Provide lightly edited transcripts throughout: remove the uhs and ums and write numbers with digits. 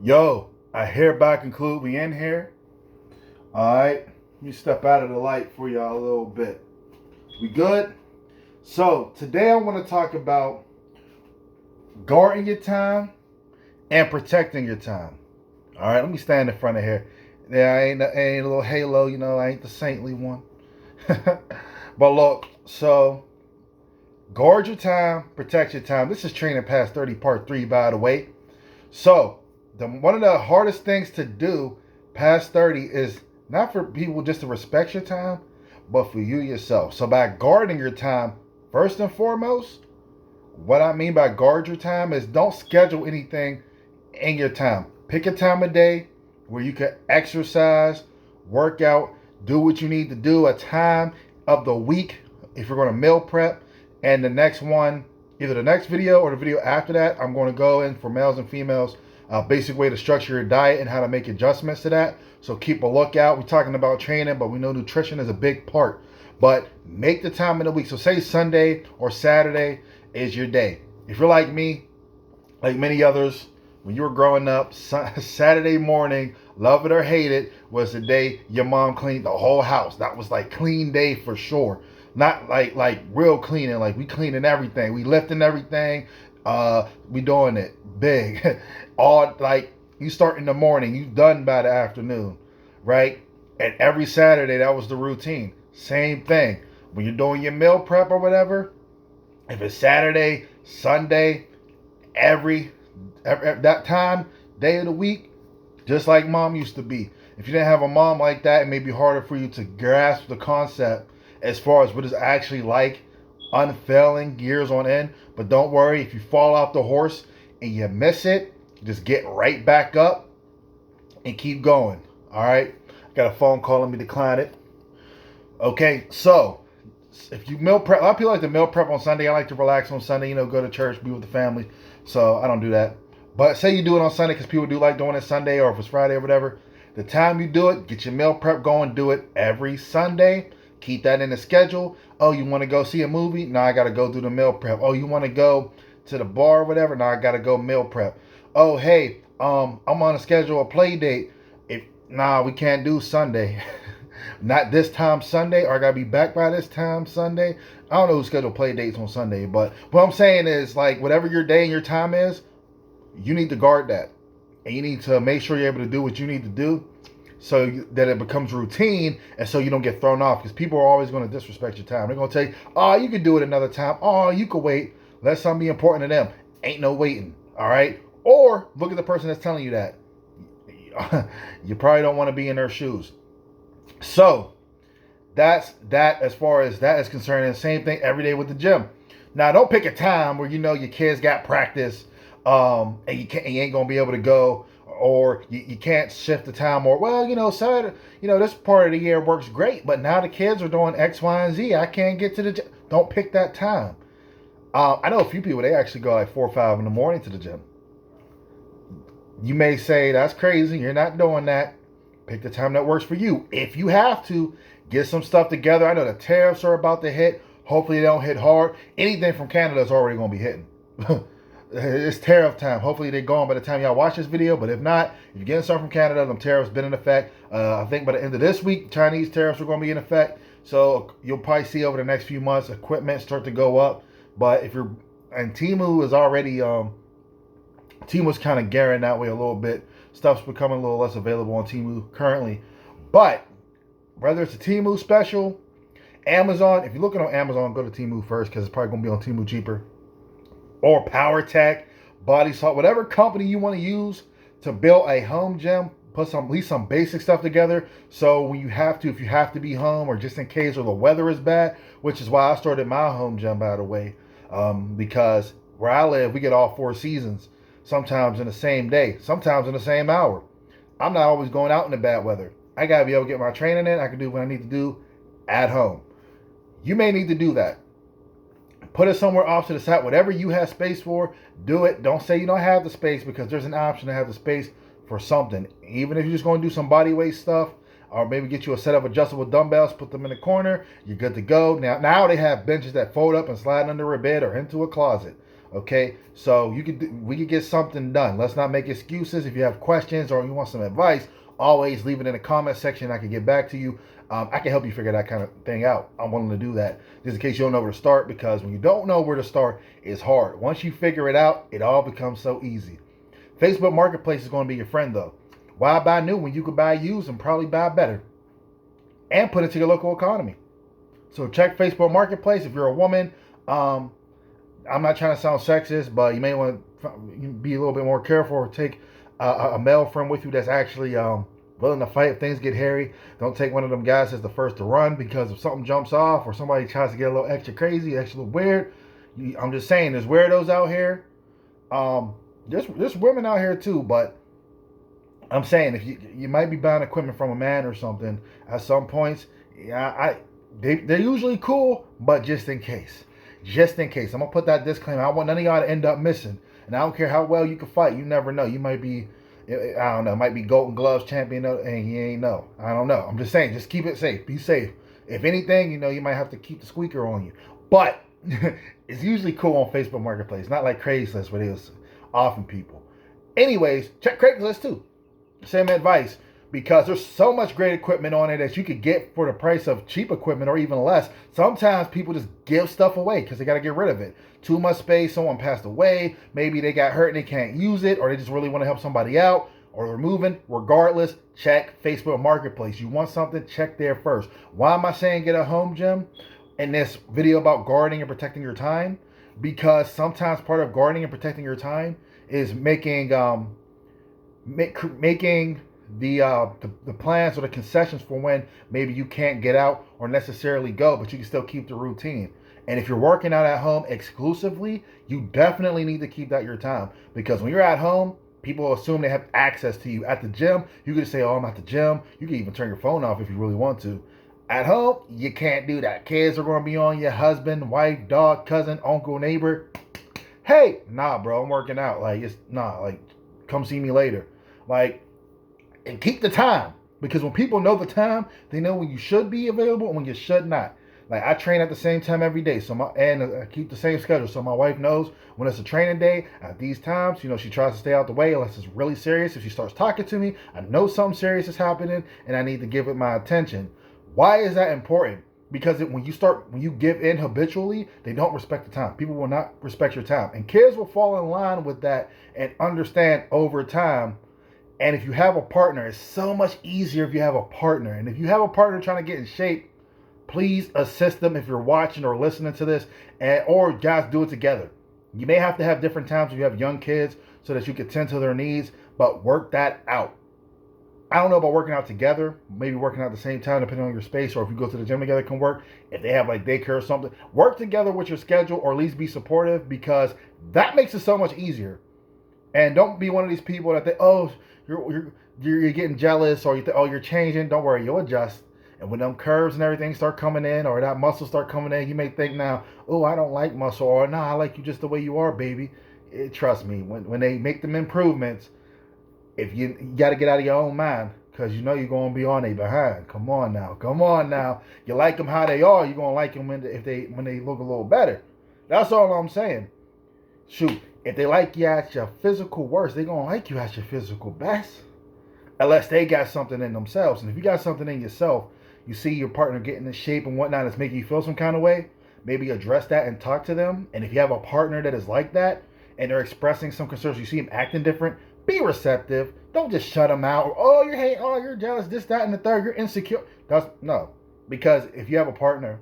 Yo, I hereby conclude we in here. Alright. Let me step out of the light for y'all a little bit. We good? So today I want to talk about guarding your time and protecting your time. Alright, let me stand in front of here. Yeah, I ain't a little halo, I ain't the saintly one. But look, so guard your time, protect your time. This is Training Past 30 Part 3, by the way. So, one of the hardest things to do past 30 is not for people just to respect your time, but for you yourself. So, by guarding your time, first and foremost, what I mean by guard your time is don't schedule anything in your time. Pick a time of day where you can exercise, work out, do what you need to do, a time of the week if you're going to meal prep, and the next one, either the next video or the video after that, I'm going to go in for males and females, a basic way to structure your diet and how to make adjustments to that. So keep a lookout. We're talking about training, but we know nutrition is a big part. But make the time in the week. So say Sunday or Saturday is your day. If you're like me, like many others, when you were growing up, Saturday morning, love it or hate it, was the day your mom cleaned the whole house. That was like clean day for sure. Not like real cleaning, like we cleaning everything, we lifting everything, we doing it big. All like you start in the morning, you done by the afternoon, right? And every Saturday that was the routine. Same thing. When you're doing your meal prep or whatever, if it's Saturday, Sunday, every that time, day of the week, just like mom used to be. If you didn't have a mom like that, it may be harder for you to grasp the concept as far as what it's actually like, unfailing years on end. But don't worry, if you fall off the horse and you miss it, just get right back up and keep going. All right. I got a phone call. Let me decline it. Okay, so if you meal prep, a lot of people like to meal prep on Sunday. I like to relax on Sunday, go to church, be with the family. So I don't do that. But say you do it on Sunday because people do like doing it Sunday, or if it's Friday or whatever. The time you do it, get your meal prep going. Do it every Sunday. Keep that in the schedule. Oh, you want to go see a movie? No, I got to go do the meal prep. Oh, you want to go to the bar or whatever? No, I got to go meal prep. Oh, hey, I'm on a schedule a play date. We can't do Sunday. Not this time Sunday, or I gotta be back by this time Sunday. I don't know who scheduled play dates on Sunday, but what I'm saying is, like, whatever your day and your time is, you need to guard that, and you need to make sure you're able to do what you need to do, so that it becomes routine, and so you don't get thrown off. Because people are always going to disrespect your time. They're going to tell you, "Oh, you can do it another time. Oh, you can wait. Let something be important to them." Ain't no waiting. All right. Or look at the person that's telling you that. You probably don't want to be in their shoes. So that's that as far as that is concerned. And same thing every day with the gym. Now don't pick a time where your kids got practice, and you ain't gonna be able to go, or you can't shift the time, or Saturday, this part of the year works great, but now the kids are doing X, Y, and Z. I can't get to the gym. Don't pick that time. I know a few people, they actually go like 4 or 5 in the morning to the gym. You may say that's crazy. You're not doing that. Pick the time that works for you. If you have to, get some stuff together. I know the tariffs are about to hit. Hopefully they don't hit hard. Anything from Canada is already going to be hitting. It's tariff time. Hopefully they're gone by the time y'all watch this video. But if not, if you're getting something from Canada, them tariffs been in effect. I think by the end of this week, Chinese tariffs are going to be in effect. So you'll probably see over the next few months equipment start to go up. But and Temu is already Temu's kind of gearing that way a little bit. Stuff's becoming a little less available on Temu currently. But whether it's a Temu special, Amazon, if you're looking on Amazon, go to Temu first because it's probably going to be on Temu cheaper. Or PowerTech, Body Salt, whatever company you want to use to build a home gym, put at least some basic stuff together. So when if you have to be home, or just in case, or the weather is bad, which is why I started my home gym, by the way, because where I live, we get all 4 seasons. Sometimes in the same day, sometimes in the same hour. I'm not always going out in the bad weather. I got to be able to get my training in. I can do what I need to do at home. You may need to do that. Put it somewhere off to the side. Whatever you have space for, do it. Don't say you don't have the space, because there's an option to have the space for something. Even if you're just going to do some body weight stuff, or maybe get you a set of adjustable dumbbells, put them in the corner, you're good to go. Now they have benches that fold up and slide under a bed or into a closet. Okay, so we could get something done. Let's not make excuses. If you have questions or you want some advice, always leave it in the comment section. I can get back to you. I can help you figure that kind of thing out. I'm willing to do that. Just in case you don't know where to start, because when you don't know where to start, it's hard. Once you figure it out, it all becomes so easy. Facebook Marketplace is going to be your friend, though. Why buy new when you could buy used and probably buy better and put it to your local economy? So check Facebook Marketplace. If you're a woman, I'm not trying to sound sexist, but you may want to be a little bit more careful, or take a male friend with you that's actually willing to fight if things get hairy. Don't take one of them guys that's the first to run, because if something jumps off or somebody tries to get a little extra crazy, extra weird, I'm just saying, there's weirdos out here. There's women out here too, but I'm saying, if you might be buying equipment from a man or something at some points, they're usually cool, but just in case. I'm gonna put that disclaimer. I don't want none of y'all to end up missing. And I don't care how well you can fight. You never know. You might be, I don't know, might be Golden Gloves champion and you ain't know. I don't know. I'm just saying, just keep it safe. Be safe. If anything, you might have to keep the squeaker on you. But it's usually cool on Facebook Marketplace. Not like Craigslist where they was offering people. Anyways, check Craigslist too. Same advice, because there's so much great equipment on it that you could get for the price of cheap equipment or even less. Sometimes people just give stuff away because they got to get rid of it. Too much space, someone passed away, maybe they got hurt and they can't use it, or they just really want to help somebody out, or they're moving. Regardless, check Facebook Marketplace. You want something, check there first. Why am I saying get a home gym in this video about gardening and protecting your time? Because sometimes part of gardening and protecting your time is making the plans or the concessions for when maybe you can't get out or necessarily go, but you can still keep the routine. And if you're working out at home exclusively, you definitely need to keep that your time, because when you're at home, people assume they have access to you. At the gym, you can just say, oh, I'm at the gym. You can even turn your phone off if you really want to. At home, you can't do that. Kids are going to be on you, husband, wife, dog, cousin, uncle, neighbor. Hey, nah, bro, I'm working out. Come see me later. And keep the time, because when people know the time, they know when you should be available and when you should not. I train at the same time every day, and I keep the same schedule, so my wife knows when it's a training day at these times. She tries to stay out the way unless it's really serious. If she starts talking to me, I know something serious is happening, and I need to give it my attention. Why is that important? Because when you give in habitually, they don't respect the time. People will not respect your time, and kids will fall in line with that and understand over time. And if you have a partner, it's so much easier if you have a partner. And if you have a partner trying to get in shape, please assist them if you're watching or listening to this, or guys, do it together. You may have to have different times if you have young kids so that you can tend to their needs, but work that out. I don't know about working out together, maybe working out at the same time, depending on your space, or if you go to the gym together, it can work. If they have daycare or something, work together with your schedule, or at least be supportive, because that makes it so much easier. And don't be one of these people that think, oh, you're getting jealous, or you think, oh, you're changing. Don't worry, you'll adjust. And when them curves and everything start coming in, or that muscle start coming in, you may think now, oh, I don't like muscle, or nah, I like you just the way you are, baby. Trust me, when they make them improvements, if you got to get out of your own mind, because you're going to be on their behind. Come on now. You like them how they are, you're going to like them when they look a little better. That's all I'm saying. Shoot, if they like you at your physical worst, they're going to like you at your physical best. Unless they got something in themselves. And if you got something in yourself, you see your partner getting in shape and whatnot, it's making you feel some kind of way, maybe address that and talk to them. And if you have a partner that is like that and they're expressing some concerns, you see them acting different, be receptive. Don't just shut them out. Or, oh, you're hating, oh, you're jealous, this, that, and the third, you're insecure. No. Because if you have a partner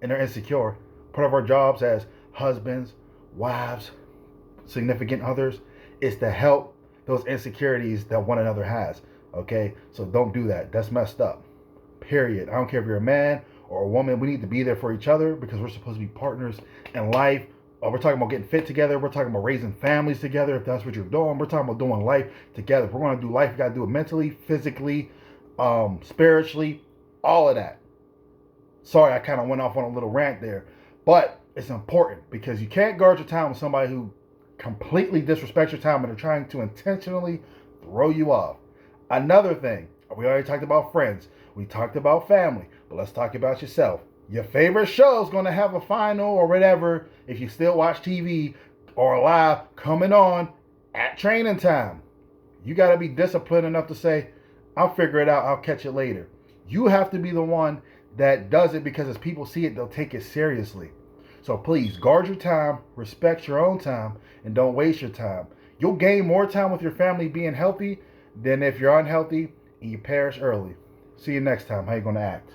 and they're insecure, part of our jobs as husbands, wives, significant others is to help those insecurities that one another has. Okay? So don't do that. That's messed up. Period. I don't care if you're a man or a woman. We need to be there for each other, because we're supposed to be partners in life. We're talking about getting fit together. We're talking about raising families together, if that's what you're doing. We're talking about doing life together. If we're going to do life, we got to do it mentally, physically, spiritually, all of that. Sorry, I kind of went off on a little rant there. But it's important, because you can't guard your time with somebody who completely disrespects your time and are trying to intentionally throw you off. Another thing, we already talked about friends. We talked about family. But let's talk about yourself. Your favorite show is going to have a final or whatever, if you still watch TV, or live coming on at training time. You got to be disciplined enough to say, I'll figure it out. I'll catch it later. You have to be the one that does it, because as people see it, they'll take it seriously. So please guard your time, respect your own time, and don't waste your time. You'll gain more time with your family being healthy than if you're unhealthy and you perish early. See you next time. How you going to act?